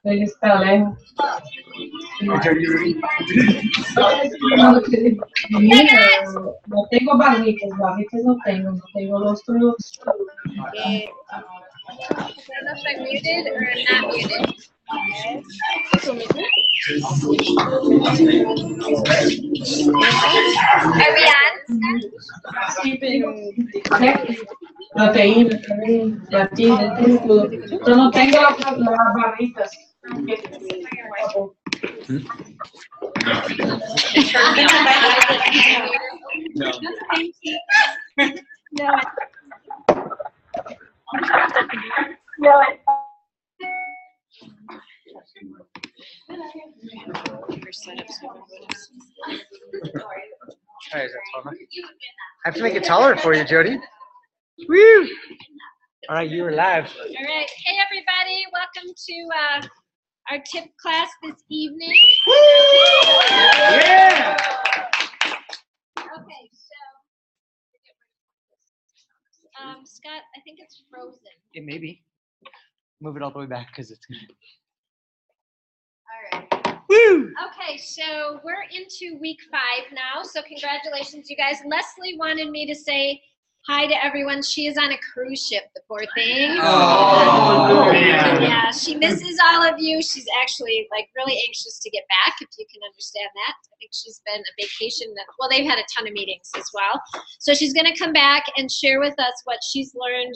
Él está lejos. No tengo barritas no tengo, no tengo los trucos. I don't know if I'm muted or I'm not muted. Are we on? Proteína también, batida, todo. Yo no tengo las barritas. I have to make it taller for you, Jody. Woo! All right, you are live. All right. Hey, everybody. Welcome to our tip class this evening. Woo! Yeah! Okay, so Scott, I think it's frozen. It may be. Move it all the way back because it's. All right. Woo! Okay, so we're into week 5 now. So congratulations, you guys. Leslie wanted me to say hi to everyone. She is on a cruise ship, the poor thing. Oh, man. Yeah, she misses all of you. She's actually like really anxious to get back, if you can understand that. I think she's been a vacation. Well, they've had a ton of meetings as well. So she's going to come back and share with us what she's learned.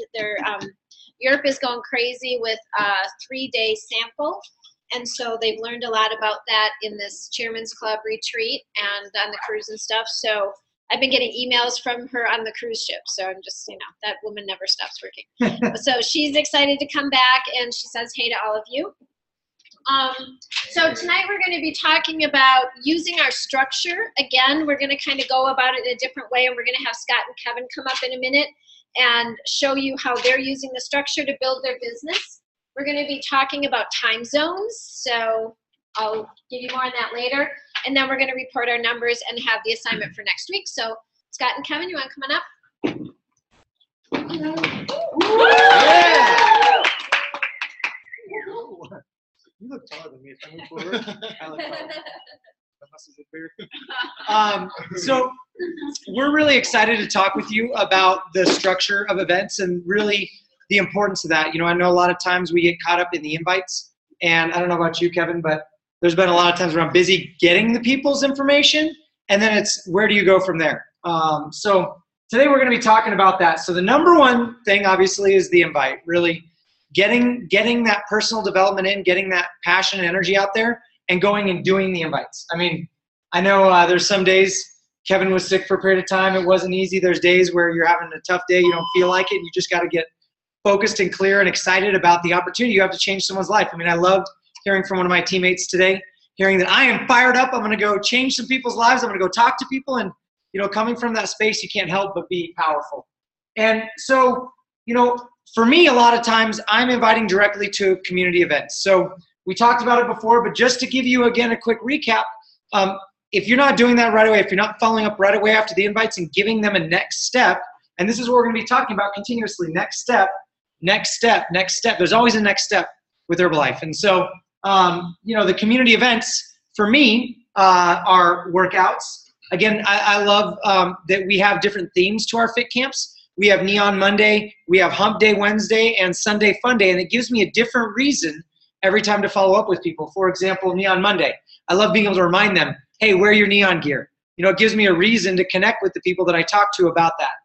Europe is going crazy with a 3-day sample. And so they've learned a lot about that in this Chairman's Club retreat and on the cruise and stuff. So I've been getting emails from her on the cruise ship. So I'm just, that woman never stops working. So she's excited to come back, and she says hey to all of you. So tonight we're going to be talking about using our structure. Again, we're going to kind of go about it in a different way, and we're going to have Scott and Kevin come up in a minute and show you how they're using the structure to build their business. We're going to be talking about time zones, so I'll give you more on that later. And then we're going to report our numbers and have the assignment for next week. So Scott and Kevin, you want to come on up? Yeah. You look taller than me. If I move forward, I look taller. So we're really excited to talk with you about the structure of events and really the importance of that. I know a lot of times we get caught up in the invites, and I don't know about you, Kevin, but there's been a lot of times where I'm busy getting the people's information, and then it's where do you go from there? So today we're going to be talking about that. So the number one thing, obviously, is the invite. Really getting that personal development in, getting that passion and energy out there, and going and doing the invites. I mean, I know there's some days Kevin was sick for a period of time. It wasn't easy. There's days where you're having a tough day. You don't feel like it, and you just got to get focused and clear and excited about the opportunity you have to change someone's life. I mean, I loved hearing from one of my teammates today, hearing that I am fired up. I'm going to go change some people's lives. I'm going to go talk to people. And, coming from that space, you can't help but be powerful. And so, for me, a lot of times I'm inviting directly to community events. So we talked about it before, but just to give you, again, a quick recap, if you're not doing that right away, if you're not following up right away after the invites and giving them a next step, and this is what we're going to be talking about continuously, next step, next step, next step. There's always a next step with Herbalife. And so, the community events for me are workouts. Again, I love that we have different themes to our fit camps. We have Neon Monday, we have Hump Day Wednesday, and Sunday Fun Day. And it gives me a different reason every time to follow up with people. For example, Neon Monday. I love being able to remind them, hey, wear your neon gear. It gives me a reason to connect with the people that I talk to about that.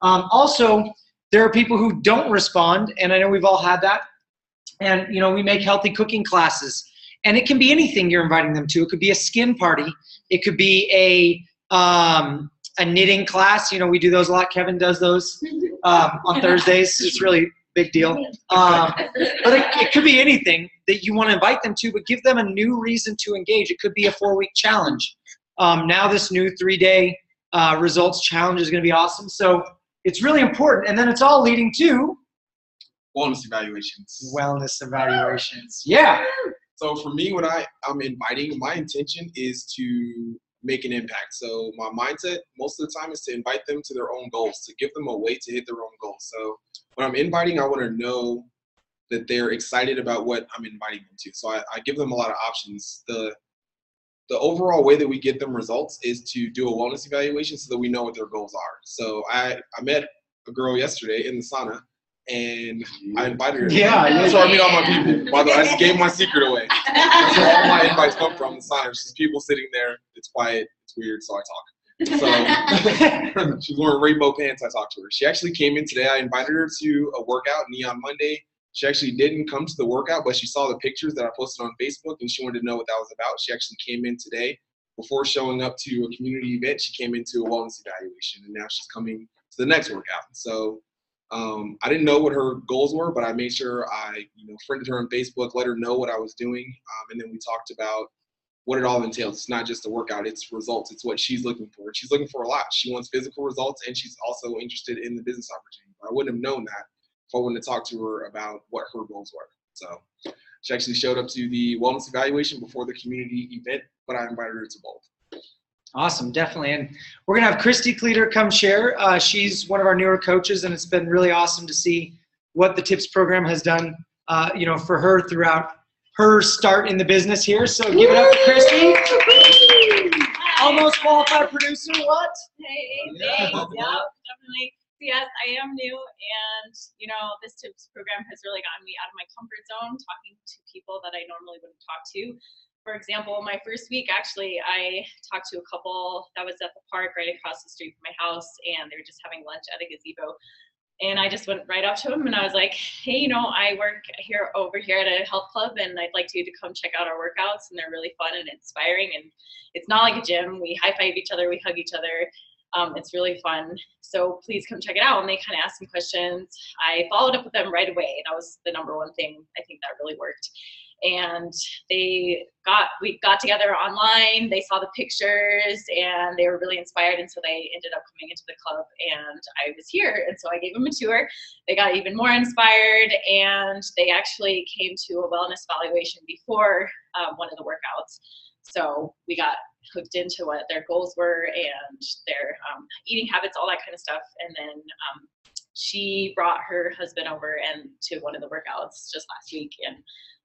Also, there are people who don't respond, and I know we've all had that. And, we make healthy cooking classes. And it can be anything you're inviting them to. It could be a skin party. It could be a knitting class. We do those a lot. Kevin does those on Thursdays. It's really a big deal. But it could be anything that you want to invite them to, but give them a new reason to engage. It could be a 4-week challenge. Now this new 3-day results challenge is going to be awesome. So it's really important. And then it's all leading to wellness evaluations. Wellness evaluations. Yeah. So for me, when I'm inviting, my intention is to make an impact. So my mindset most of the time is to invite them to their own goals, to give them a way to hit their own goals. So when I'm inviting, I want to know that they're excited about what I'm inviting them to. So I give them a lot of options. The overall way that we get them results is to do a wellness evaluation so that we know what their goals are. So I met a girl yesterday in the sauna, and I invited her. Yeah, That's where I meet all my people. By the way, I just gave my secret away. That's where all my invites come from, the sauna. It's just people sitting there. It's quiet. It's weird, so I talk. So she's wearing rainbow pants. I talked to her. She actually came in today. I invited her to a workout, Neon Monday. She actually didn't come to the workout, but she saw the pictures that I posted on Facebook, and she wanted to know what that was about. She actually came in today. Before showing up to a community event, she came into a wellness evaluation, and now she's coming to the next workout. So I didn't know what her goals were, but I made sure I friended her on Facebook, let her know what I was doing, and then we talked about what it all entails. It's not just a workout, it's results. It's what she's looking for. She's looking for a lot. She wants physical results, and she's also interested in the business opportunity. But I wouldn't have known that if I wouldn't have talked to her about what her goals were. So she actually showed up to the wellness evaluation before the community event, but I invited her to both. Awesome, definitely. And we're going to have Christy Cleater come share. She's one of our newer coaches, and it's been really awesome to see what the TIPS program has done, for her throughout her start in the business here. So give it up to Christy. Almost qualified producer, what? Hey, thanks. Yeah, definitely. Yes, I am new, and this TIPS program has really gotten me out of my comfort zone, talking to people that I normally wouldn't talk to. For example, my first week, actually, I talked to a couple that was at the park right across the street from my house, and they were just having lunch at a gazebo. And I just went right up to them, and I was like, hey, I work over here at a health club, and I'd like you to come check out our workouts, and they're really fun and inspiring. And it's not like a gym. We high-five each other. We hug each other. It's really fun. So please come check it out. And they kind of asked some questions. I followed up with them right away. That was the number one thing. I think that really worked. And we got together online. They saw the pictures, and they were really inspired. And so they ended up coming into the club, and I was here. And so I gave them a tour. They got even more inspired, and they actually came to a wellness evaluation before one of the workouts. So we got hooked into what their goals were and their eating habits, all that kind of stuff. And then she brought her husband over and to one of the workouts just last week and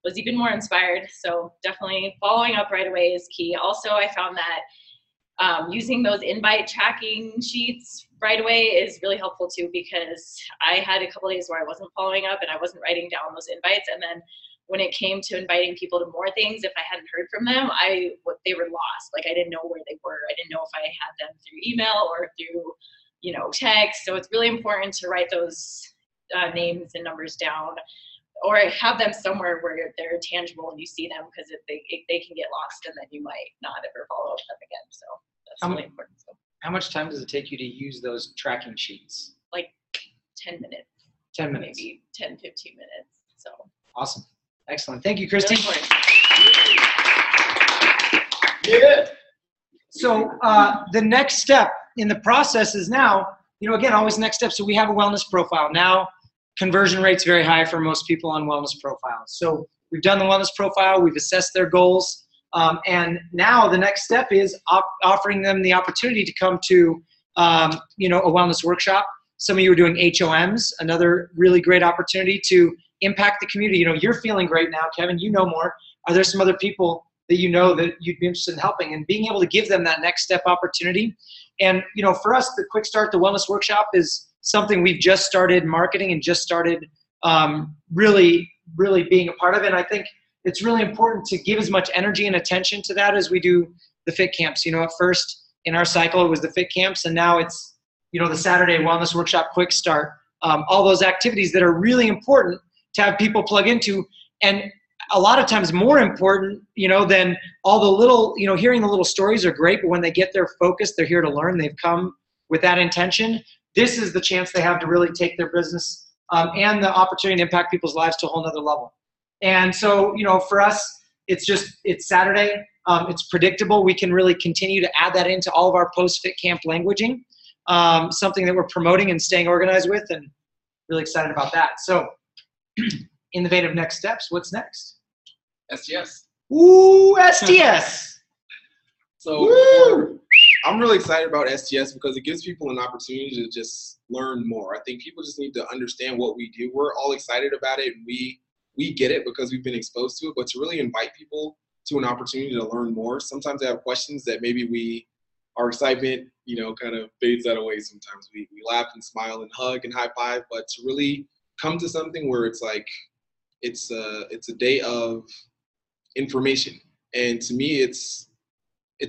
was even more inspired. So definitely following up right away is key. Also, I found that using those invite tracking sheets right away is really helpful too, because I had a couple days where I wasn't following up and I wasn't writing down those invites. And then when it came to inviting people to more things, if I hadn't heard from them, they were lost. Like I didn't know where they were. I didn't know if I had them through email or through, text. So it's really important to write those names and numbers down, or have them somewhere where they're tangible and you see them, because if they can get lost, and then you might not ever follow up with them again. So that's really important. So how much time does it take you to use those tracking sheets? like 10 minutes. 10 minutes. Maybe 10, 15 minutes. So Awesome. Excellent. Thank you, Christy. really important. Yeah. So the next step in the process is now, again, always next step. So we have a wellness profile. Now conversion rate's very high for most people on wellness profiles. So we've done the wellness profile. We've assessed their goals. And now the next step is offering them the opportunity to come to, a wellness workshop. Some of you are doing HOMs, another really great opportunity to impact the community. You're feeling great now, Kevin. You know more. Are there some other people that that you'd be interested in helping, and being able to give them that next step opportunity? And, for us, the Quick Start, the Wellness Workshop is something we've just started marketing and just started really, really being a part of. And I think it's really important to give as much energy and attention to that as we do the fit camps. At first in our cycle, it was the fit camps, and now it's, the Saturday Wellness Workshop Quick Start, all those activities that are really important to have people plug into, and a lot of times more important, than all the little, hearing the little stories are great, but when they get their focus, they're here to learn. They've come with that intention. This is the chance they have to really take their business and the opportunity to impact people's lives to a whole nother level. And so, for us, it's Saturday. It's predictable. We can really continue to add that into all of our post-fit camp languaging, something that we're promoting and staying organized with, and really excited about that. So in the vein of next steps, what's next? STS. Ooh, STS. So I'm really excited about STS because it gives people an opportunity to just learn more. I think people just need to understand what we do. We're all excited about it, and we we get it because we've been exposed to it, but to really invite people to an opportunity to learn more. Sometimes they have questions that maybe our excitement, kind of fades that away sometimes. We laugh and smile and hug and high five, but to really come to something where it's like, it's a day of information. And to me, it's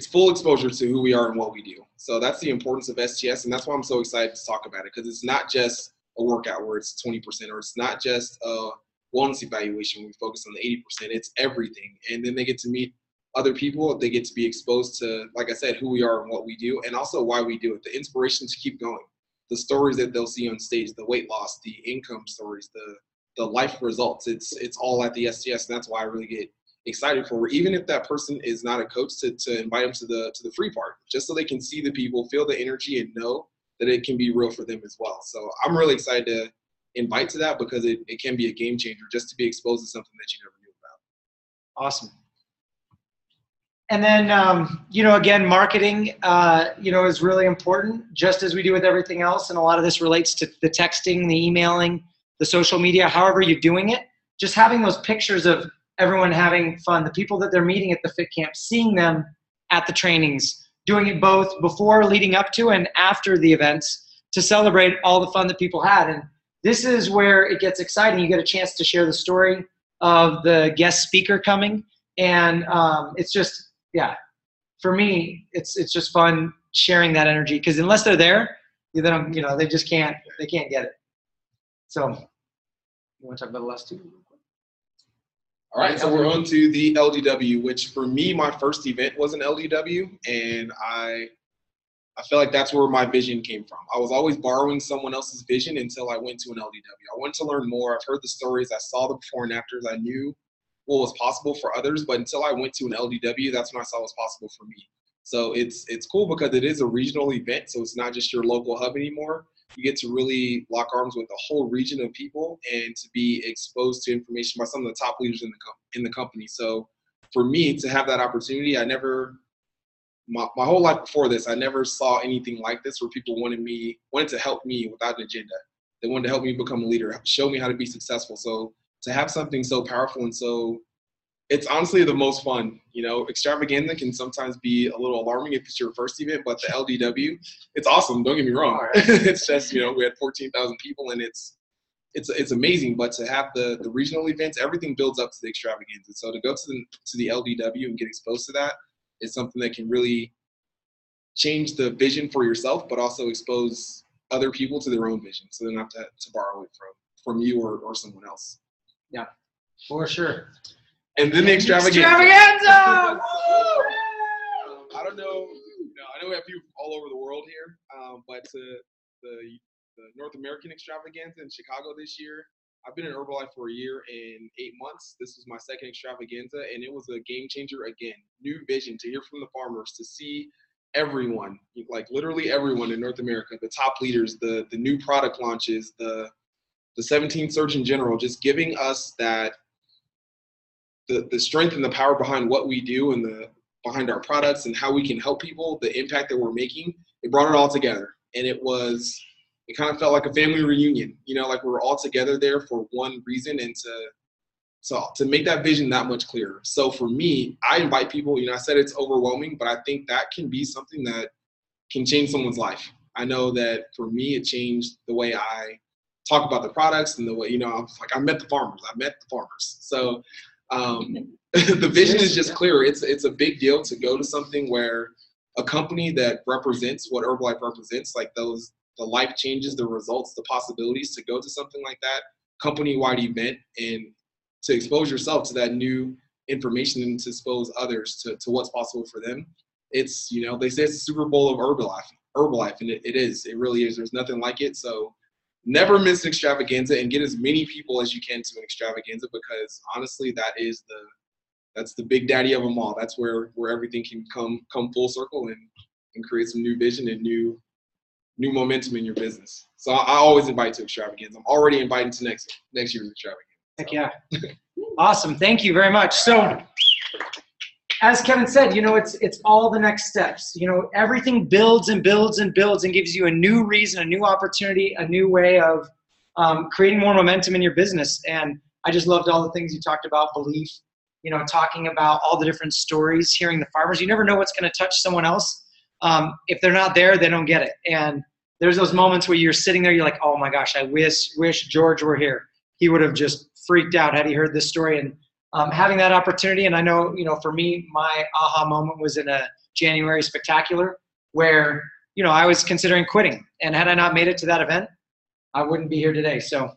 full exposure to who we are and what we do. So that's the importance of STS, and that's why I'm so excited to talk about it, because it's not just a workout where it's 20%, or it's not just a wellness evaluation. We focus on the 80%. It's everything. And then they get to meet other people. They get to be exposed to, like I said, who we are and what we do, and also why we do it. The inspiration to keep going. The stories that they'll see on stage, the weight loss, the income stories, the life results. It's all at the STS, and that's why I really get excited for it. Even if that person is not a coach, to invite them to the free part, just so they can see the people, feel the energy, and know that it can be real for them as well. So I'm really excited to invite to that, because it can be a game changer just to be exposed to something that you never knew about. Awesome. And then, again, marketing, is really important, just as we do with everything else. And a lot of this relates to the texting, the emailing, the social media, however you're doing it. Just having those pictures of everyone having fun, the people that they're meeting at the fit camp, seeing them at the trainings, doing it both before, leading up to, and after the events to celebrate all the fun that people had. And this is where it gets exciting. You get a chance to share the story of the guest speaker coming. And it's just, for me, it's just fun sharing that energy, because unless they're there, then they just can't get it. So, you want to talk about the last two? All right, so we're on to the LDW, which for me, my first event was an LDW, and I feel like that's where my vision came from. I was always borrowing someone else's vision until I went to an LDW. I wanted to learn more. I've heard the stories. I saw the before and afters. I knew what was possible for others, but until I went to an LDW, that's when I saw what was possible for me. So it's cool because it is a regional event, so it's not just your local hub anymore. You get to really lock arms with a whole region of people and to be exposed to information by some of the top leaders in the company. So for me to have that opportunity, my whole life before this, I never saw anything like this, where people wanted to help me without an agenda. They wanted to help me become a leader, show me how to be successful. So to have something so powerful and so, it's honestly the most fun. Extravaganza can sometimes be a little alarming if it's your first event, but the LDW, it's awesome. Don't get me wrong. It's just, we had 14,000 people, and it's amazing. But to have the regional events, everything builds up to the extravaganza. So to go to the LDW and get exposed to that is something that can really change the vision for yourself, but also expose other people to their own vision, so they don't have to borrow it from you or someone else. Yeah, for sure. And then the extravaganza! Extravaganza! I don't know. I know we have people from all over the world here, but the North American extravaganza in Chicago this year, I've been in Herbalife for a year and 8 months. This was my second extravaganza, and it was a game changer again. New vision, to hear from the farmers, to see everyone, like literally everyone in North America, the top leaders, the new product launches, the 17th Surgeon General, just giving us that the strength and the power behind what we do and behind our products and how we can help people, the impact that we're making. It brought it all together, and it kind of felt like a family reunion, like we were all together there for one reason, and to make that vision that much clearer. So for me, I invite people, I said it's overwhelming, but I think that can be something that can change someone's life. I know that for me, it changed the way I talk about the products and the way, I met the farmers. So the vision is just clearer. It's a big deal to go to something where a company that represents what Herbalife represents, like the life changes, the results, the possibilities, to go to something like that company-wide event and to expose yourself to that new information and to expose others to what's possible for them. It's, they say it's the Super Bowl of Herbalife, and it is. It really is. There's nothing like it. So never miss an extravaganza, and get as many people as you can to an extravaganza, because honestly, that's the big daddy of them all. That's where everything can come full circle and create some new vision and new momentum in your business. So I always invite to extravaganza. I'm already inviting to next year's extravaganza. Heck yeah. Awesome. Thank you very much. So as Kevin said, it's all the next steps. Everything builds and builds and builds and gives you a new reason, a new opportunity, a new way of creating more momentum in your business. And I just loved all the things you talked about, belief, you know, talking about all the different stories, hearing the farmers. You never know what's going to touch someone else. If they're not there, they don't get it. And there's those moments where you're sitting there, you're like, oh my gosh, I wish George were here. He would have just freaked out had he heard this story. And having that opportunity, and I know, you know, for me, my aha moment was in a January spectacular where, you know, I was considering quitting. And had I not made it to that event, I wouldn't be here today. So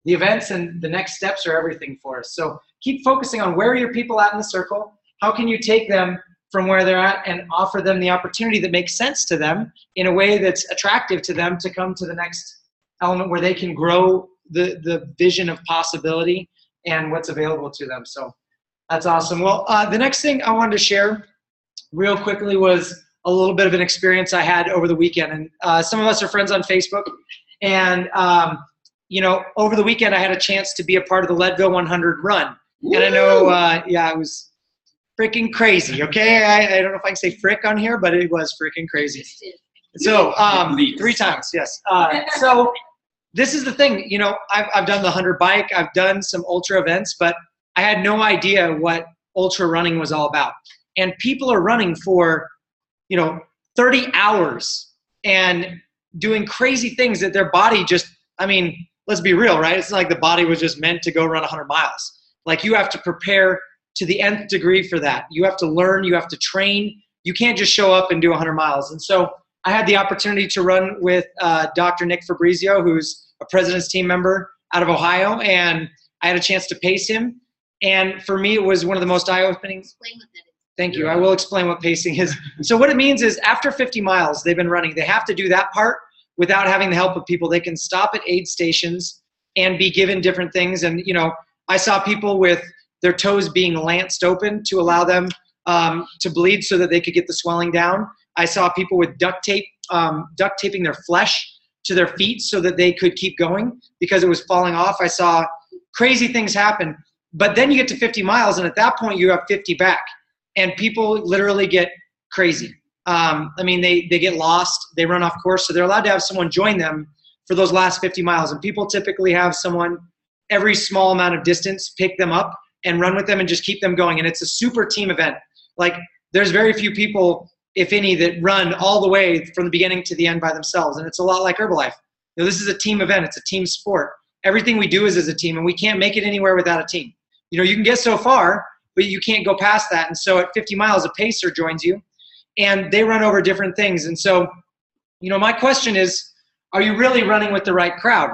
the events and the next steps are everything for us. So keep focusing on where are your people at in the circle? How can you take them from where they're at and offer them the opportunity that makes sense to them in a way that's attractive to them to come to the next element where they can grow the vision of possibility and what's available to them. So that's awesome. Well, the next thing I wanted to share real quickly was a little bit of an experience I had over the weekend. And some of us are friends on Facebook. And, you know, over the weekend I had a chance to be a part of the Leadville 100 run. And I know, it was freaking crazy, okay? I don't know if I can say frick on here, but it was freaking crazy. So, 3 times, yes. So this is the thing, you know, I've done the 100 bike, I've done some ultra events, but I had no idea what ultra running was all about. And people are running for, you know, 30 hours and doing crazy things that their body just, I mean, let's be real, right? It's not like the body was just meant to go run 100 miles. Like you have to prepare to the nth degree for that. You have to learn, you have to train. You can't just show up and do 100 miles. And so I had the opportunity to run with Dr. Nick Fabrizio, who's a President's Team member out of Ohio, and I had a chance to pace him. And for me, it was one of the most eye-opening. Explain what that is. Thank you. I will explain what pacing is. So what it means is after 50 miles they've been running, they have to do that part without having the help of people. They can stop at aid stations and be given different things. And, you know, I saw people with their toes being lanced open to allow them to bleed so that they could get the swelling down. I saw people with duct taping their flesh to their feet so that they could keep going because it was falling off. I saw crazy things happen. But then you get to 50 miles, and at that point you have 50 back. And people literally get crazy. I mean, they get lost. They run off course. So they're allowed to have someone join them for those last 50 miles. And people typically have someone every small amount of distance pick them up and run with them and just keep them going. And it's a super team event. Like there's very few people, if any, that run all the way from the beginning to the end by themselves. And it's a lot like Herbalife. You know, this is a team event. It's a team sport. Everything we do is as a team, and we can't make it anywhere without a team. You know, you can get so far, but you can't go past that. And so at 50 miles, a pacer joins you, and they run over different things. And so, you know, my question is, are you really running with the right crowd?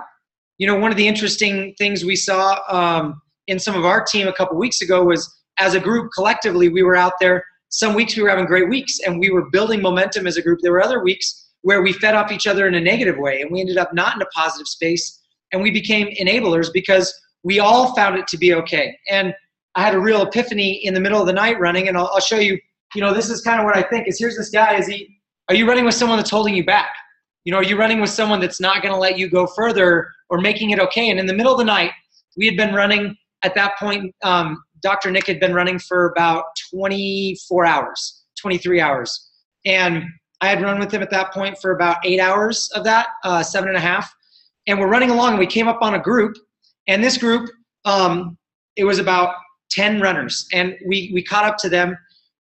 You know, one of the interesting things we saw in some of our team a couple weeks ago was as a group collectively, we were out there. Some weeks we were having great weeks and we were building momentum as a group. There were other weeks where we fed off each other in a negative way and we ended up not in a positive space, and we became enablers because we all found it to be okay. And I had a real epiphany in the middle of the night running, and I'll show you, you know, this is kind of what I think is, here's this guy, are you running with someone that's holding you back? You know, are you running with someone that's not going to let you go further or making it okay? And in the middle of the night, we had been running at that point, Dr. Nick had been running for about 24 hours, 23 hours. And I had run with him at that point for about 8 hours of that, 7.5. And we're running along, and we came up on a group, and this group, it was about 10 runners, and we caught up to them,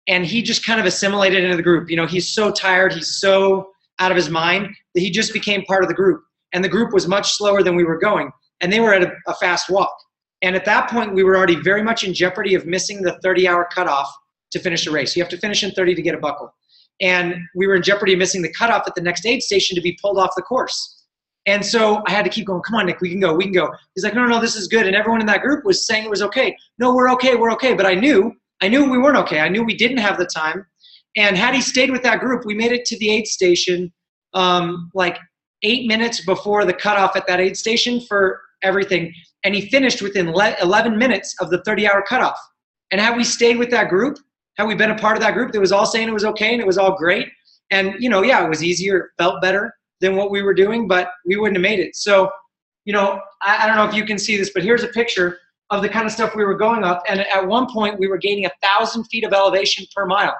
and he just kind of assimilated into the group. You know, he's so tired, he's so out of his mind that he just became part of the group. And the group was much slower than we were going, and they were at a fast walk. And at that point, we were already very much in jeopardy of missing the 30-hour cutoff to finish a race. You have to finish in 30 to get a buckle. And we were in jeopardy of missing the cutoff at the next aid station to be pulled off the course. And so I had to keep going, come on, Nick, we can go, we can go. He's like, no, this is good. And everyone in that group was saying it was okay. No, we're okay. But I knew we weren't okay. I knew we didn't have the time. And had he stayed with that group, we made it to the aid station like 8 minutes before the cutoff at that aid station for everything. And he finished within 11 minutes of the 30-hour cutoff. And had we stayed with that group, had we been a part of that group that was all saying it was okay and it was all great, and, you know, yeah, it was easier, it felt better than what we were doing, but we wouldn't have made it. So, you know, I don't know if you can see this, but here's a picture of the kind of stuff we were going up. And at one point we were gaining 1,000 feet of elevation per mile.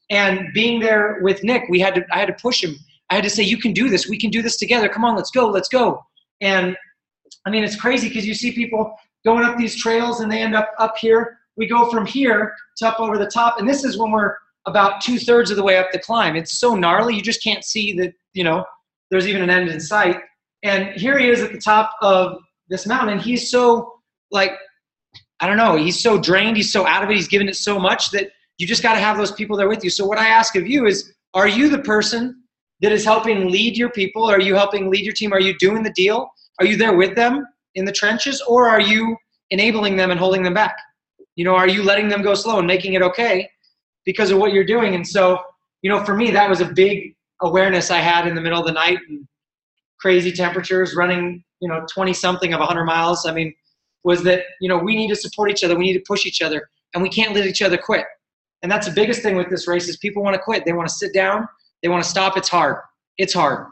And being there with Nick, I had to push him. I had to say, you can do this. We can do this together. Come on, let's go. And I mean, it's crazy because you see people going up these trails and they end up here. We go from here to up over the top, and this is when we're about 2/3 of the way up the climb. It's so gnarly, you just can't see that, you know, there's even an end in sight. And here he is at the top of this mountain, and he's so, like, I don't know, he's so drained, he's so out of it, he's given it so much that you just got to have those people there with you. So what I ask of you is, are you the person that is helping lead your people? Are you helping lead your team? Are you doing the deal? Are you there with them in the trenches, or are you enabling them and holding them back? You know, are you letting them go slow and making it okay because of what you're doing? And so, you know, for me, that was a big awareness I had in the middle of the night, and crazy temperatures, running, you know, 20-something of 100 miles. I mean, was that, you know, we need to support each other. We need to push each other, and we can't let each other quit. And that's the biggest thing with this race is people want to quit. They want to sit down. They want to stop. It's hard. It's hard.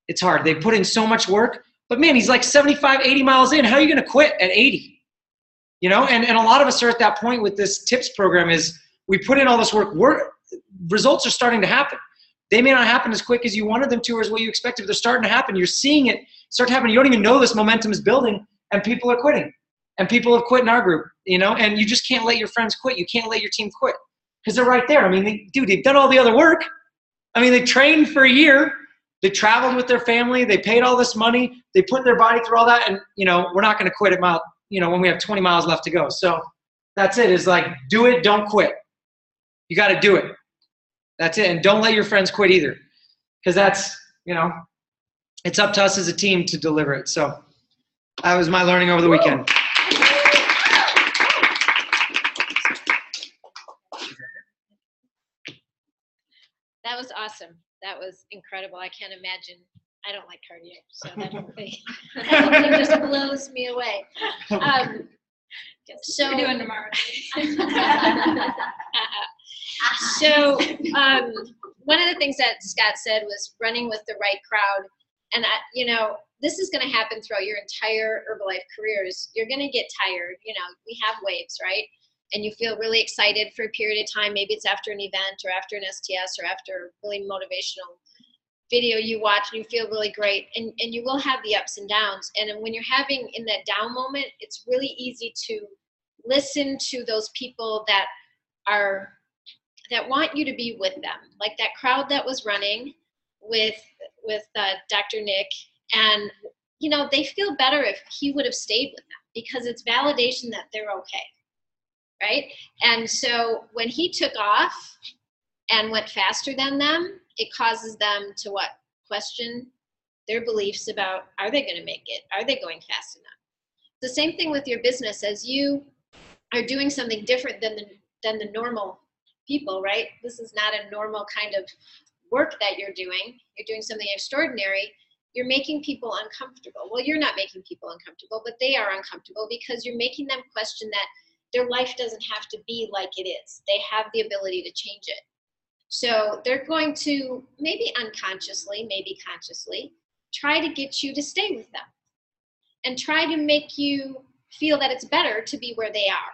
It's hard. They put in so much work. But, man, he's like 75, 80 miles in. How are you going to quit at 80? You know, and a lot of us are at that point with this TIPS program is we put in all this work. Results are starting to happen. They may not happen as quick as you wanted them to or as what you expected, but they're starting to happen. You're seeing it start to happen. You don't even know this momentum is building, and people are quitting. And people have quit in our group, you know, and you just can't let your friends quit. You can't let your team quit because they're right there. I mean, they've done all the other work. I mean, they trained for a year. They traveled with their family. They paid all this money. They put their body through all that. And, you know, we're not going to quit at mile, you know, when we have 20 miles left to go. So that's it, is like, do it, don't quit. You got to do it. That's it. And don't let your friends quit either, because that's, you know, it's up to us as a team to deliver it. So that was my learning over the weekend. That was awesome. That was incredible. I can't imagine. I don't like cardio, so that whole thing just blows me away. So we're doing tomorrow. So one of the things that Scott said was running with the right crowd. And, you know, this is going to happen throughout your entire Herbalife careers. You're going to get tired. You know, we have waves, right? And you feel really excited for a period of time. Maybe it's after an event or after an STS or after a really motivational video you watch, and you feel really great. And you will have the ups and downs. And when you're having in that down moment, it's really easy to listen to those people that want you to be with them. Like that crowd that was running with Dr. Nick, and, you know, they feel better if he would have stayed with them because it's validation that they're okay. Right? And so when he took off and went faster than them, it causes them to what? Question their beliefs about, are they going to make it? Are they going fast enough? The same thing with your business. As you are doing something different than the normal people, right? This is not a normal kind of work that you're doing. You're doing something extraordinary. You're making people uncomfortable. Well, you're not making people uncomfortable, but they are uncomfortable because you're making them question that their life doesn't have to be like it is. They have the ability to change it. So they're going to, maybe unconsciously, maybe consciously, try to get you to stay with them and try to make you feel that it's better to be where they are.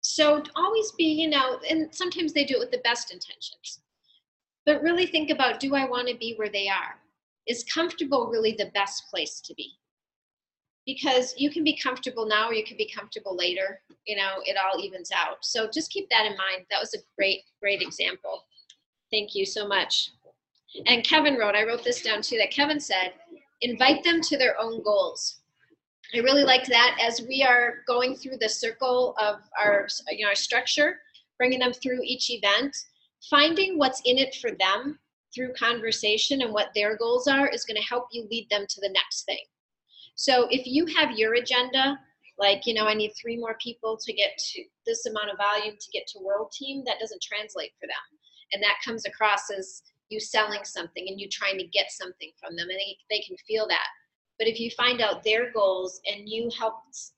So always be, you know, and sometimes they do it with the best intentions. But really think about, do I want to be where they are? Is comfortable really the best place to be? Because you can be comfortable now or you can be comfortable later. You know, it all evens out. So just keep that in mind. That was a great, great example. Thank you so much. And Kevin wrote, I wrote this down too, that Kevin said, invite them to their own goals. I really liked that as we are going through the circle of our, you know, our structure, bringing them through each event, finding what's in it for them through conversation and what their goals are is going to help you lead them to the next thing. So if you have your agenda, like, you know, I need 3 more people to get to this amount of volume to get to world team, that doesn't translate for them. And that comes across as you selling something and you trying to get something from them, and they can feel that. But if you find out their goals and you help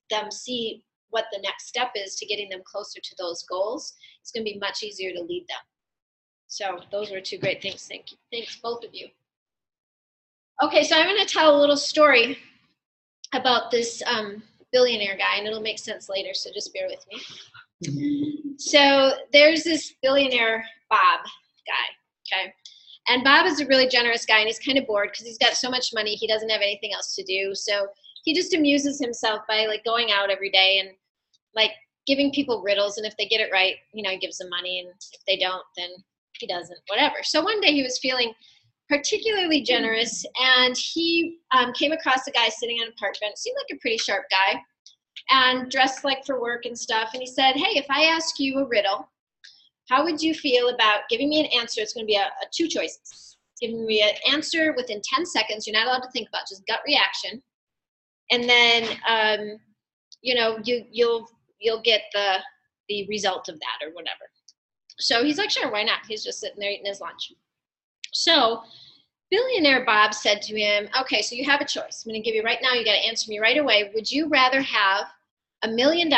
them see what the next step is to getting them closer to those goals, it's going to be much easier to lead them. So those were 2 great things. Thank you. Thanks, both of you. Okay, so I'm going to tell a little story about this billionaire guy, and it'll make sense later, so just bear with me. So there's this billionaire Bob guy, okay? And Bob is a really generous guy, and he's kind of bored because he's got so much money, he doesn't have anything else to do. So he just amuses himself by like going out every day and like giving people riddles, and if they get it right, you know, he gives them money, and if they don't, then he doesn't, whatever. So one day he was feeling particularly generous, and he came across a guy sitting on a park bench, seemed like a pretty sharp guy, and dressed like for work and stuff, and he said, hey, if I ask you a riddle, how would you feel about giving me an answer? It's going to be a two choices. Giving me an answer within 10 seconds. You're not allowed to think about, just gut reaction. And then, you know, you'll get the result of that or whatever. So he's like, sure, why not? He's just sitting there eating his lunch. So Billionaire Bob said to him, okay, so you have a choice. I'm going to give you right now. You got to answer me right away. Would you rather have $1 million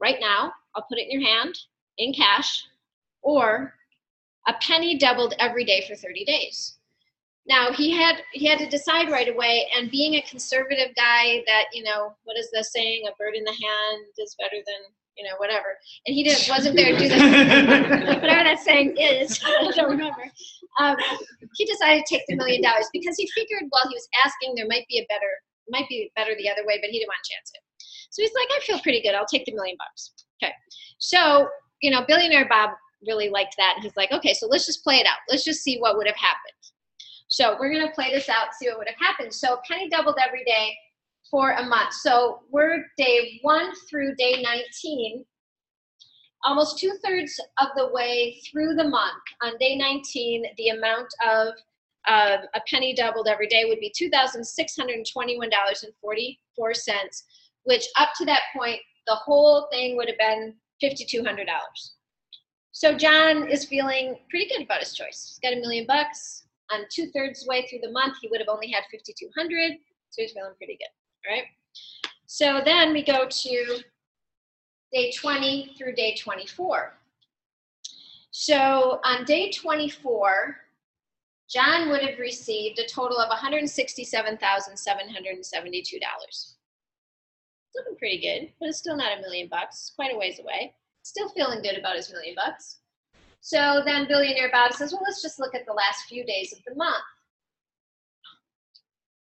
right now? I'll put it in your hand in cash, or a penny doubled every day for 30 days. Now he had to decide right away, and being a conservative guy that, you know, what is the saying, a bird in the hand is better than, you know, whatever. And he wasn't there to do this. Whatever that saying is, I don't remember. He decided to take the $1 million because he figured while he was asking, there might be better the other way, but he didn't want to chance it. So he's like, I feel pretty good. I'll take the $1 million. Okay. So, you know, Billionaire Bob really liked that. And he's like, okay, so let's just play it out. Let's just see what would have happened. So we're going to play this out, see what would have happened. So penny doubled every day for a month. So we're day 1 through day 19, almost 2/3 of the way through the month. On day 19, the amount of a penny doubled every day would be $2,621.44, which up to that point, the whole thing would have been $5,200. So John is feeling pretty good about his choice. He's got $1 million. On 2/3 way through the month, he would have only had $5,200. So he's feeling pretty good, right? So then we go to day 20 through day 24. So on day 24, John would have received a total of $167,772. Looking pretty good, but it's still not $1 million. Quite a ways away. Still feeling good about his $1 million. So then Billionaire Bob says, well, let's just look at the last few days of the month.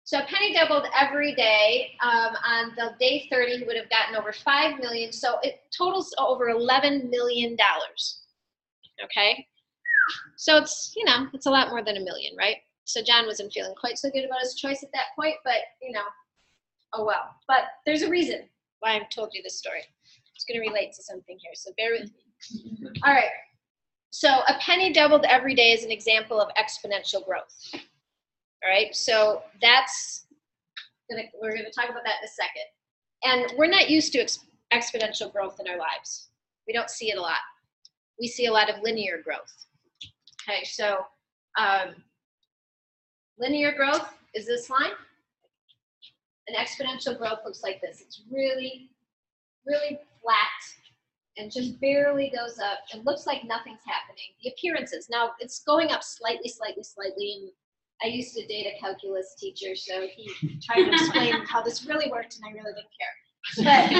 So penny doubled every day. On the day 30, he would have gotten over $5 million. So it totals over $11 million. Okay. So it's, you know, it's a lot more than $1 million, right? So John wasn't feeling quite so good about his choice at that point, but, you know, oh well. But there's a reason why I've told you this story. It's going to relate to something here, so bear with me. All right. So a penny doubled every day is an example of exponential growth. All right. So we're going to talk about that in a second. And we're not used to exponential growth in our lives. We don't see it a lot. We see a lot of linear growth. Okay. So linear growth is this line. An exponential growth looks like this. It's really, really flat and just barely goes up. It looks like nothing's happening. The appearances, now it's going up slightly, and I used to date a calculus teacher, so he tried to explain how this really worked, and I really didn't care. But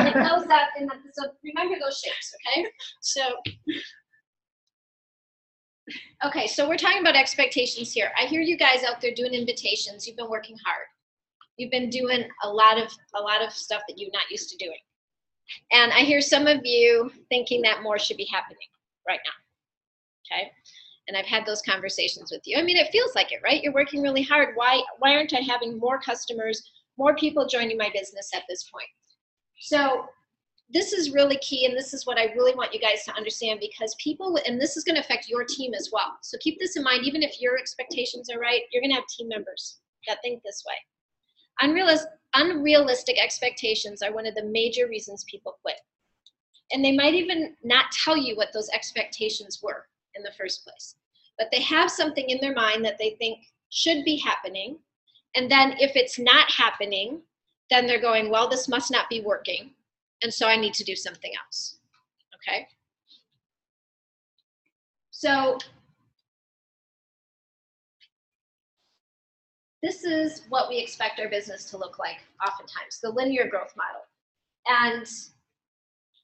it goes up, and so remember those shapes, okay? So we're talking about expectations here. I hear you guys out there doing invitations. You've been working hard. You've been doing a lot of stuff that you're not used to doing. And I hear some of you thinking that more should be happening right now, okay? And I've had those conversations with you. I mean, it feels like it, right? You're working really hard. Why aren't I having more customers, more people joining my business at this point? So this is really key, and this is what I really want you guys to understand, because people, and this is going to affect your team as well. So keep this in mind. Even if your expectations are right, you're going to have team members that think this way. Unrealistic expectations are one of the major reasons people quit. And they might even not tell you what those expectations were in the first place. But they have something in their mind that they think should be happening. And then if it's not happening, then they're going, well, this must not be working. And so I need to do something else. Okay? So this is what we expect our business to look like oftentimes, the linear growth model. And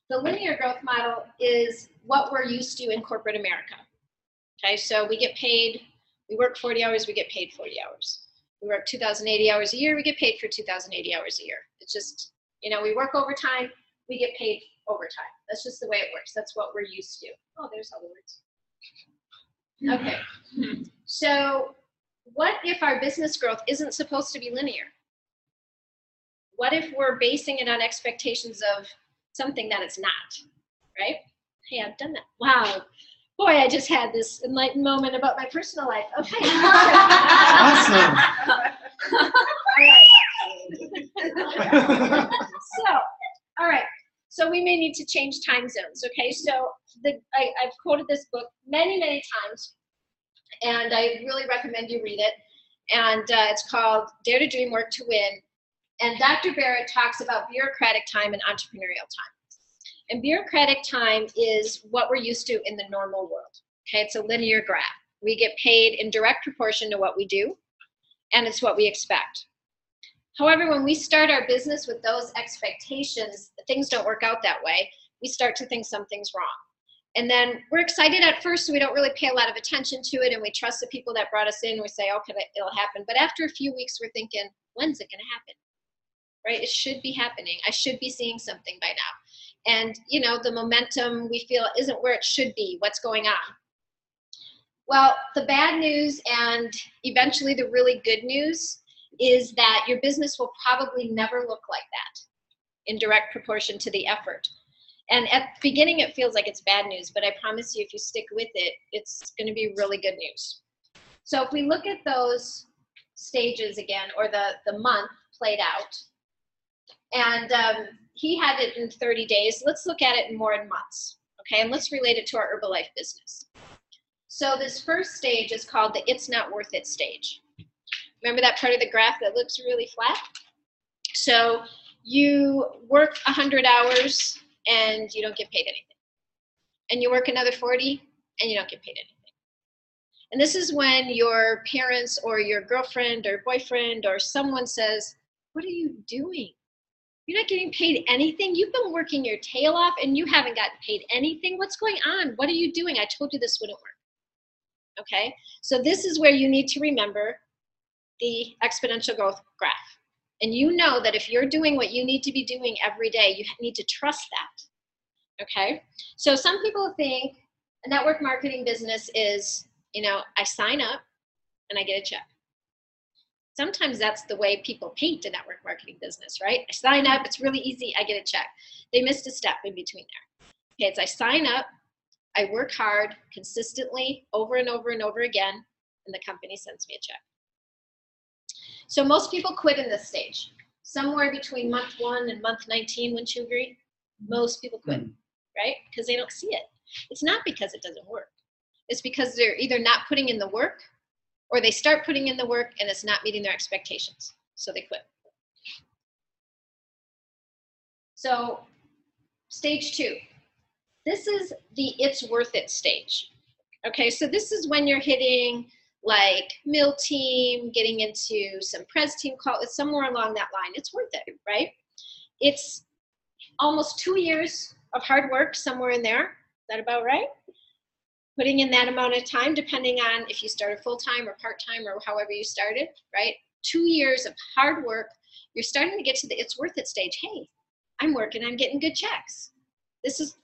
the linear growth model is what we're used to in corporate America. Okay, so we get paid, we work 40 hours, we get paid 40 hours. We work 2,080 hours a year, we get paid for 2,080 hours a year. It's just, you know, we work overtime, we get paid overtime. That's just the way it works. That's what we're used to. Oh, there's all the words. Okay. So what if our business growth isn't supposed to be linear? What if we're basing it on expectations of something that it's not, right? Hey, I've done that. Wow. Boy, I just had this enlightened moment about my personal life. Okay. Awesome. All right. So we may need to change time zones, okay? So I've quoted this book many, many times, and I really recommend you read it. And it's called Dare to Dream, Work to Win. And Dr. Barrett talks about bureaucratic time and entrepreneurial time. And bureaucratic time is what we're used to in the normal world, okay? It's a linear graph. We get paid in direct proportion to what we do, and it's what we expect. However, when we start our business with those expectations, things don't work out that way. We start to think something's wrong. And then we're excited at first, so we don't really pay a lot of attention to it, and we trust the people that brought us in. We say, okay, it'll happen. But after a few weeks, we're thinking, when's it going to happen? Right? It should be happening. I should be seeing something by now. And, you know, the momentum we feel isn't where it should be. What's going on? Well, the bad news and eventually the really good news is that your business will probably never look like that in direct proportion to the effort. And at the beginning, it feels like it's bad news, but I promise you, if you stick with it, it's going to be really good news. So if we look at those stages again, or the month played out, and he had it in 30 days. Let's look at it more in months, okay? And let's relate it to our Herbalife business. So this first stage is called the it's not worth it stage. Remember that part of the graph that looks really flat? So you work 100 hours and you don't get paid anything. And you work another 40 and you don't get paid anything. And this is when your parents or your girlfriend or boyfriend or someone says, what are you doing? You're not getting paid anything. You've been working your tail off and you haven't gotten paid anything. What's going on? What are you doing? I told you this wouldn't work. Okay? So this is where you need to remember the exponential growth graph. And you know that if you're doing what you need to be doing every day, you need to trust that. Okay? So some people think a network marketing business is, you know, I sign up and I get a check. Sometimes that's the way people paint a network marketing business, right? I sign up, it's really easy, I get a check. They missed a step in between there. Okay, it's I sign up, I work hard consistently over and over and over again, and the company sends me a check. So most people quit in this stage. Somewhere between month 1 and month 19, wouldn't you agree? Most people quit, right? Because they don't see it. It's not because it doesn't work. It's because they're either not putting in the work, or they start putting in the work and it's not meeting their expectations. So they quit. So stage 2. This is the it's worth it stage. Okay, so this is when you're hitting like Mill Team, getting into some Pres Team call. It's somewhere along that line. It's worth it, right? It's almost 2 years of hard work, somewhere in there. Is that about right? Putting in that amount of time, depending on if you started full-time or part-time or however you started, right? 2 years of hard work. You're starting to get to the it's worth it stage. Hey, I'm working, I'm getting good checks.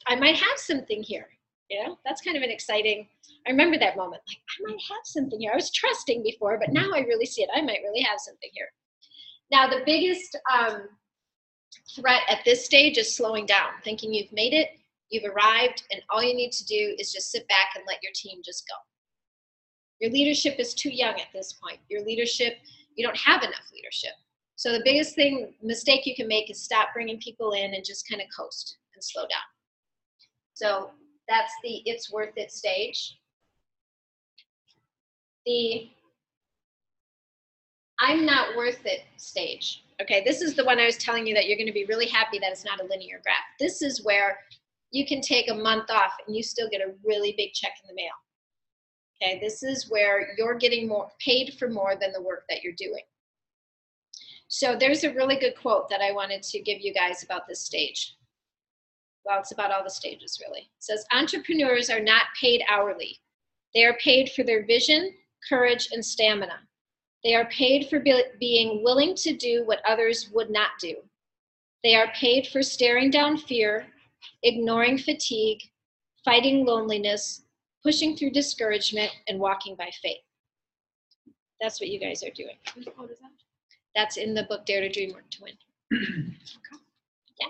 I might have something here. You know, that's kind of an exciting, I remember that moment, like I might have something here. I was trusting before, but now I really see it. I might really have something here. Now, the biggest threat at this stage is slowing down, thinking you've made it, you've arrived, and all you need to do is just sit back and let your team just go. Your leadership is too young at this point. Your leadership, you don't have enough leadership. So the biggest mistake you can make is stop bringing people in and just kind of coast and slow down. So that's the it's worth it stage. The I'm not worth it stage. Okay, this is the one I was telling you that you're going to be really happy that it's not a linear graph. This is where you can take a month off and you still get a really big check in the mail. Okay, this is where you're getting paid for more than the work that you're doing. So there's a really good quote that I wanted to give you guys about this stage. Well, it's about all the stages, really. It says, entrepreneurs are not paid hourly. They are paid for their vision, courage, and stamina. They are paid for being willing to do what others would not do. They are paid for staring down fear, ignoring fatigue, fighting loneliness, pushing through discouragement, and walking by faith. That's what you guys are doing. Whose quote is that? That's in the book Dare to Dream, Work to Win. Yeah.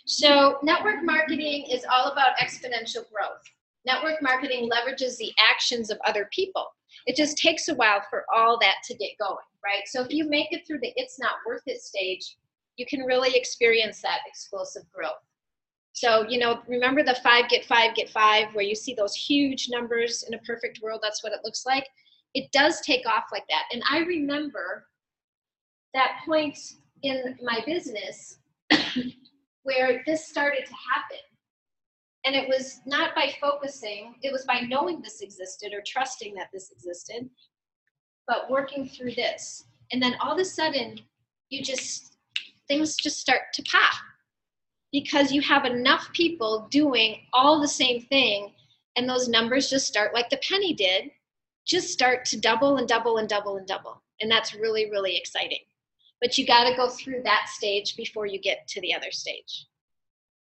So network marketing is all about exponential growth. Network marketing leverages the actions of other people. It just takes a while for all that to get going, right? So if you make it through the it's not worth it stage, you can really experience that explosive growth. So, you know, remember the 5 get 5 get 5, where you see those huge numbers in a perfect world, that's what it looks like. It does take off like that. And I remember that point in my business where this started to happen. And it was not by focusing, it was by knowing this existed or trusting that this existed, but working through this. And then all of a sudden, things just start to pop because you have enough people doing all the same thing, and those numbers just start, like the penny did, just start to double and double and double and double. And that's really, really exciting. But you got to go through that stage before you get to the other stage.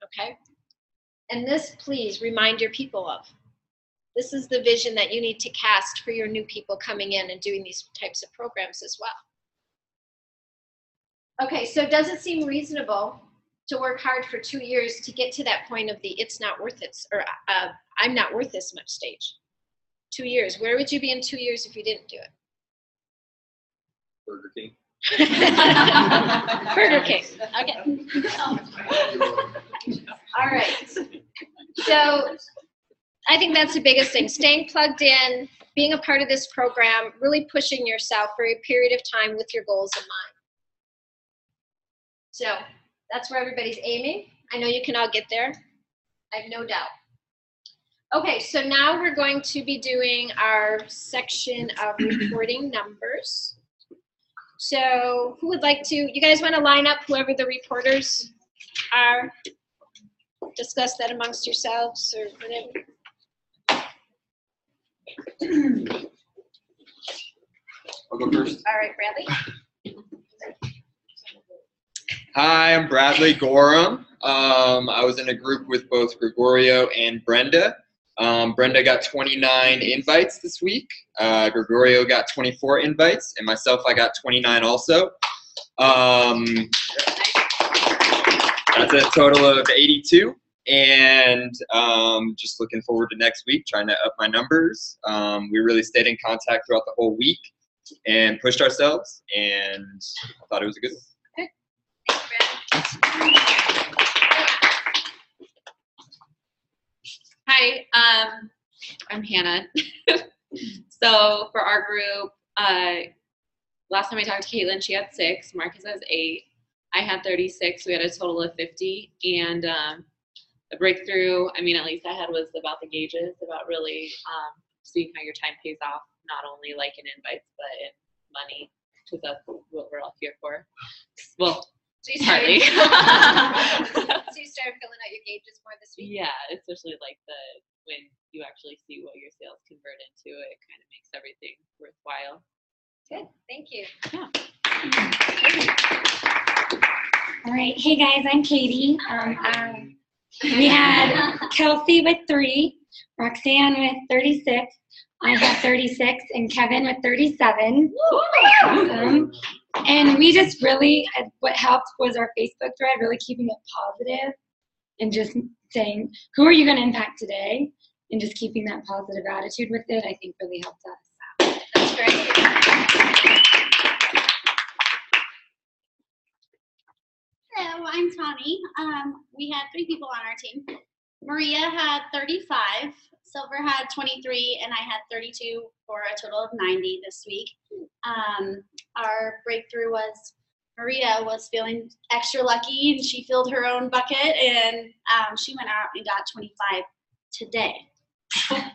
Okay? And this, please remind your people of. This is the vision that you need to cast for your new people coming in and doing these types of programs as well. Okay, so does it seem reasonable to work hard for 2 years to get to that point of the it's not worth it, or I'm not worth this much stage? 2 years. Where would you be in 2 years if you didn't do it? Burger King. Burger King. Okay. All right. So I think that's the biggest thing. Staying plugged in, being a part of this program, really pushing yourself for a period of time with your goals in mind. So that's where everybody's aiming. I know you can all get there. I have no doubt. Okay, so now we're going to be doing our section of reporting numbers. So who would like to, you guys want to line up whoever the reporters are? Discuss that amongst yourselves or whatever. I'll go first. All right, Bradley. Hi, I'm Bradley Gorham. I was in a group with both Gregorio and Brenda. Brenda got 29 invites this week. Gregorio got 24 invites, and myself, I got 29 also. That's a total of 82, and just looking forward to next week, trying to up my numbers. We really stayed in contact throughout the whole week and pushed ourselves, and I thought it was a good one. Okay. Thanks, Bradley. Hi, I'm Hannah. So for our group, last time I talked to Caitlin, she had 6. Marcus has 8. I had 36. We had a total of 50. And the breakthrough, I mean, at least I had, was about the gauges, about really seeing how your time pays off, not only like in invites, but in money, because that's what we're all here for. Well, So you started, partly. so you started filling out your gauges more this week? Yeah, especially like when you actually see what your sales convert into, it kind of makes everything worthwhile. Good, thank you. Yeah. All right, hey guys, I'm Katie. We had Kelsey with 3, Roxanne with 36, I had 36, and Kevin with 37. Awesome. And we just really, what helped was our Facebook thread, really keeping it positive and just saying, who are you going to impact today? And just keeping that positive attitude with it, I think really helped us. That's great. Hello, I'm Tani. We had 3 people on our team. Maria had 35, Silver had 23, and I had 32 for a total of 90 this week. Our breakthrough was Maria was feeling extra lucky, and she filled her own bucket, and she went out and got 25 today.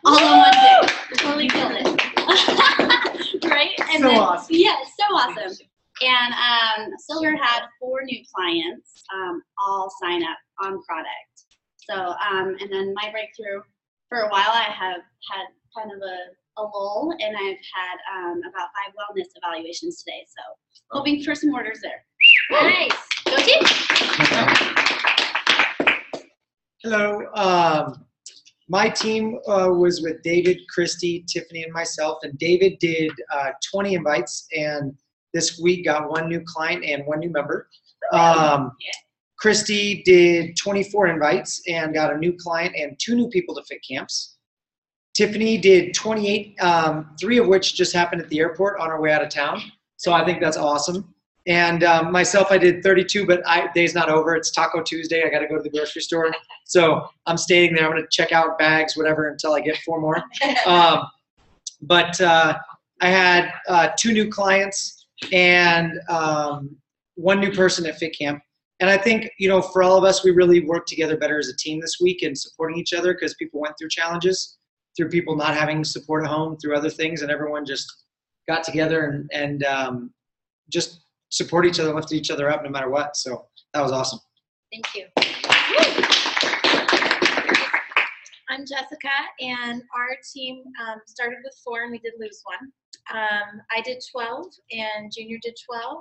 All in one day. Totally filled it. Right? And So awesome. Yeah, so awesome. And Silver had 4 new clients all sign up on product. So, and then my breakthrough, for a while I have had kind of a lull, and I've had about 5 wellness evaluations today. So hoping for some orders there. Nice. Go team. Hello. My team was with David, Christy, Tiffany, and myself. And David did 20 invites, and this week got 1 new client and 1 new member. Christy did 24 invites and got a new client and 2 new people to fit camps. Tiffany did 28, 3 of which just happened at the airport on our way out of town. So I think that's awesome. And myself, I did 32, but day's not over. It's Taco Tuesday. I got to go to the grocery store. So I'm staying there. I'm going to check out bags, whatever, until I get 4 more. But I had 2 new clients and 1 new person at Fit Camp. And I think, you know, for all of us, we really worked together better as a team this week and supporting each other because people went through challenges, through people not having support at home, through other things, and everyone just got together and just support each other, lift each other up no matter what. So that was awesome. Thank you. I'm Jessica, and our team started with 4, and we did lose 1. I did 12, and Junior did 12,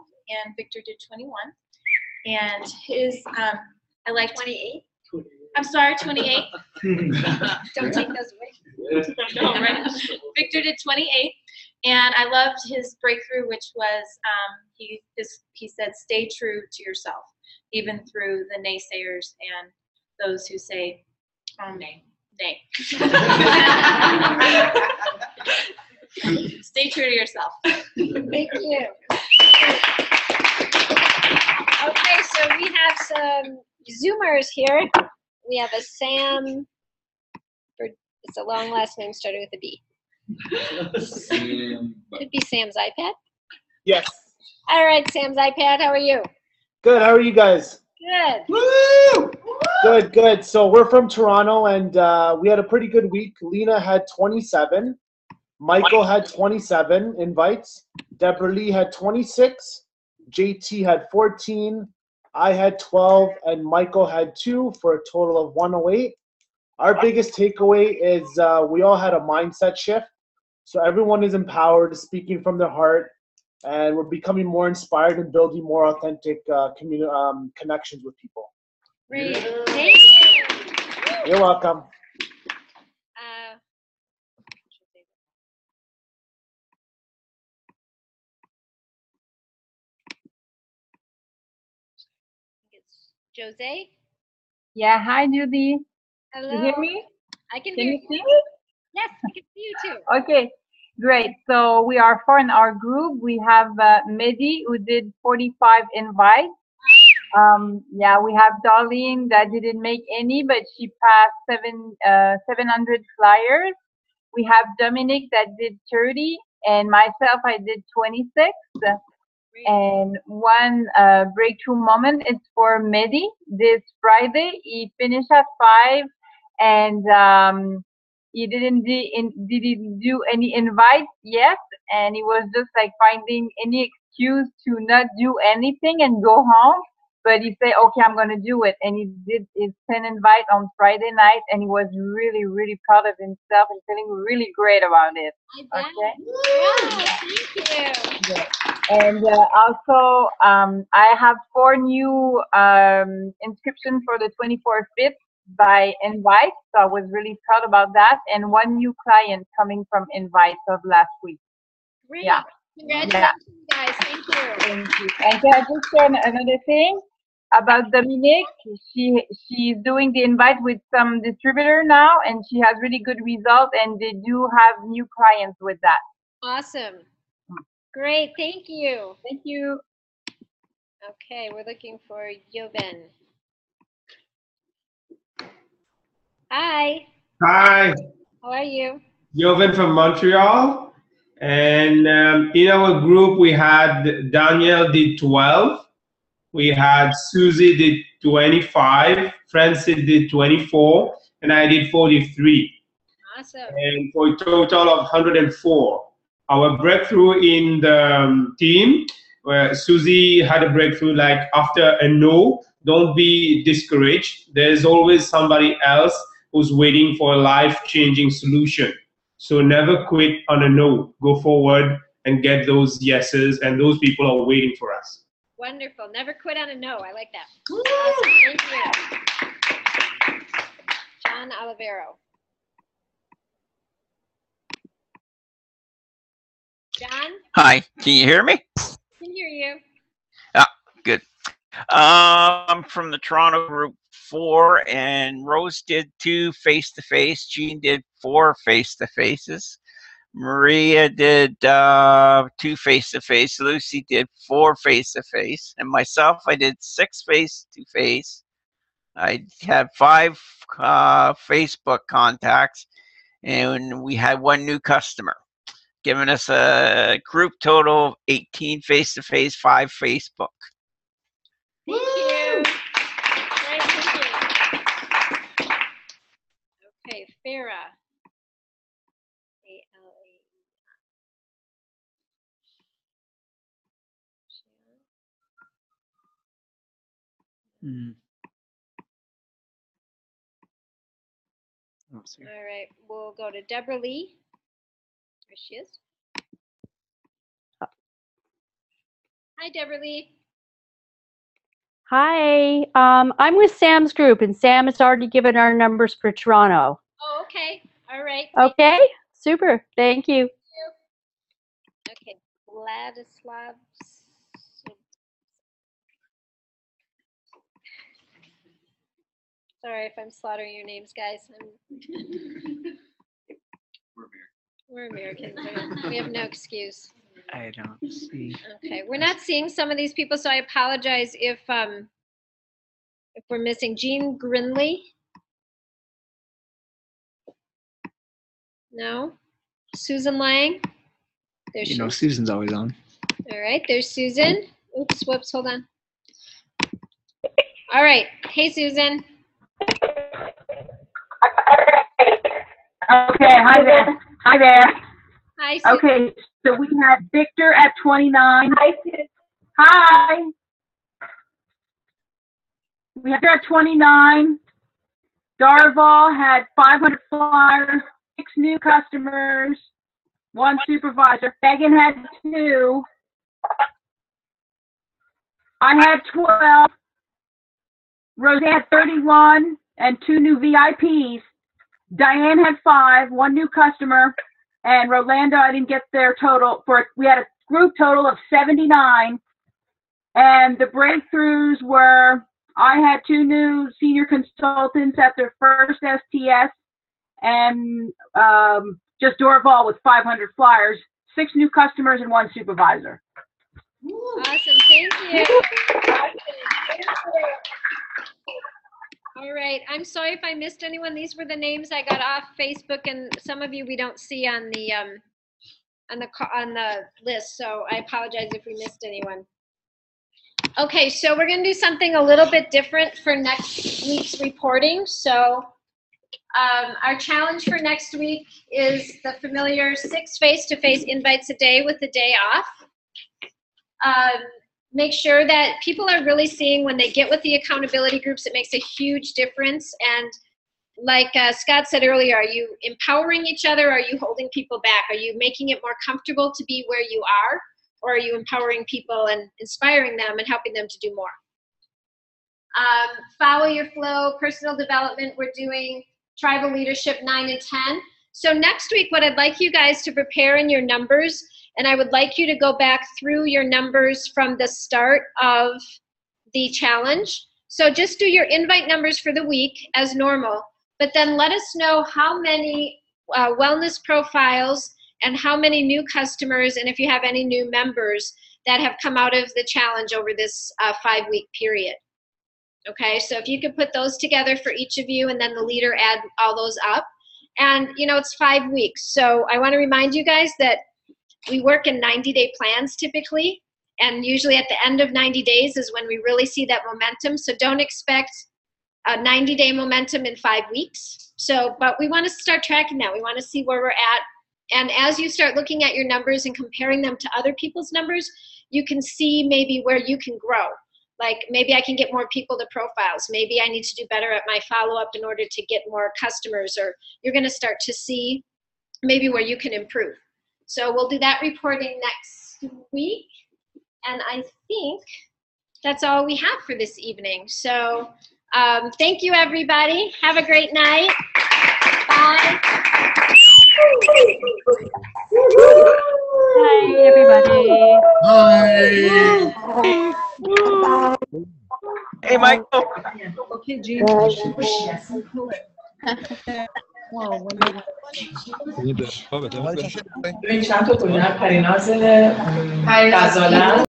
and Victor did 21. And his, I like 28. I'm sorry, 28. Don't take those away. No, right? Victor did 28, and I loved his breakthrough, which was he said, "Stay true to yourself, even through the naysayers and those who say, nay." Stay true to yourself. Thank you. Okay, so we have some Zoomers here. We have a Sam. It's a long last name started with a B. Could be Sam's iPad. Yes. All right, Sam's iPad. How are you? Good. How are you guys? Good. Woo! Good, good. So we're from Toronto, and we had a pretty good week. Lena had 27. Michael had 27 invites. Deborah Lee had 26. JT had 14. I had 12, and Michael had 2 for a total of 108. Our biggest takeaway is we all had a mindset shift. So everyone is empowered, speaking from their heart, and we're becoming more inspired and building more authentic connections with people. Great. Thank you. You're welcome. Jose? Yeah, hi Judy. Hello. You hear me? I can Can hear you see you. me? Yes, I can see you too. Okay, great. So we are 4 in our group. We have Mehdi who did 45 invites. Yeah, we have Darlene that didn't make any, but she passed 700 flyers. We have Dominic that did 30, and myself, I did 26. And one breakthrough moment is for Mehdi. This Friday, he finished at 5, and he didn't do any invites yet, and he was just like finding any excuse to not do anything and go home. But he said, okay, I'm going to do it. And he did his 10 invite on Friday night, and he was really, really proud of himself and feeling really great about it. Okay. Wow, thank you. Yeah. And also, I have 4 new inscriptions for the 24 Fit by invite. So I was really proud about that. And 1 new client coming from invites of last week. Great. Yeah. Congratulations, guys. Thank you. Thank you. And can I just share another thing about Dominique? She's doing the invite with some distributor now, and she has really good results, and they do have new clients with that. Awesome. Great. Thank you. Thank you. Okay, we're looking for Joven. Hi. Hi, How are you? Joven from Montreal. And in our group, we had Daniel did 12. We had Susie did 25. Francis did 24. And I did 43. Awesome. And for a total of 104. Our breakthrough in the team, where Susie had a breakthrough like after a no, don't be discouraged. There's always somebody else who's waiting for a life-changing solution. So never quit on a no. Go forward and get those yeses, and those people are waiting for us. Wonderful. Never quit on a no. I like that. Awesome. Thank you. John Olivero. John? Hi, can you hear me? Can hear you. Ah, good. I'm from the Toronto group 4, and Rose did 2 face-to-face. Jean did 4 face-to-faces. Maria did 2 face-to-face. Lucy did 4 face-to-face. And myself, I did 6 face-to-face. I had 5 Facebook contacts, and we had 1 new customer, giving us a group total of 18 face-to-face, 5 Facebook. Thank you. Great, thank you. Okay, Farah. A-L-A. All right, we'll go to Deborah Lee. There she is. Hi, Deborah Lee. Hi, I'm with Sam's group, and Sam has already given our numbers for Toronto. Oh, okay. All right. Okay, super. Thank you. Okay, Vladislav. Sorry if I'm slaughtering your names, guys. We're Americans. We have no excuse. I don't see. Okay, we're not seeing some of these people, so I apologize if we're missing. Jean Grinley? No? Susan Lang? There she is. Susan's always on. All right, there's Susan. Oops, whoops, hold on. All right, hey Susan. Okay, hi there. Hi there. Hi, Susan. Okay, so we had Victor at 29. Hi, Susan. Hi. We had Victor at 29. Darval had 500 flyers, 6 new customers, 1 supervisor. Megan had 2. I had 12. Roseanne had 31 and 2 new VIPs. Diane had 5, 1 new customer, and Rolando, I didn't get their total. We had a group total of 79, and the breakthroughs were, I had 2 new senior consultants at their first STS, and just Dorval with 500 flyers, 6 new customers, and 1 supervisor. Awesome, thank you. All right, I'm sorry if I missed anyone. These were the names I got off Facebook, and some of you we don't see on the list, so I apologize if we missed anyone. Okay, so we're going to do something a little bit different for next week's reporting. So our challenge for next week is the familiar 6 face-to-face invites a day with a day off. Make sure that people are really seeing when they get with the accountability groups, it makes a huge difference. And like Scott said earlier, are you empowering each other? Are you holding people back? Are you making it more comfortable to be where you are? Or are you empowering people and inspiring them and helping them to do more? Follow your flow, personal development, we're doing tribal leadership 9 and 10. So next week, what I'd like you guys to prepare in your numbers, and I would like you to go back through your numbers from the start of the challenge. So just do your invite numbers for the week as normal, but then let us know how many wellness profiles and how many new customers, and if you have any new members that have come out of the challenge over this 5-week period. Okay, so if you could put those together for each of you, and then the leader add all those up. And you know, it's 5 weeks. So I want to remind you guys that we work in 90-day plans typically, and usually at the end of 90 days is when we really see that momentum. So don't expect a 90-day momentum in 5 weeks. So, but we want to start tracking that. We want to see where we're at. And as you start looking at your numbers and comparing them to other people's numbers, you can see maybe where you can grow. Like maybe I can get more people to profiles. Maybe I need to do better at my follow-up in order to get more customers, or you're going to start to see maybe where you can improve. So we'll do that reporting next week. And I think that's all we have for this evening. So thank you, everybody. Have a great night. Bye. Hi, everybody. Hey, Michael. Okay, Gene. ببین چند تا کلا پریناز غزالن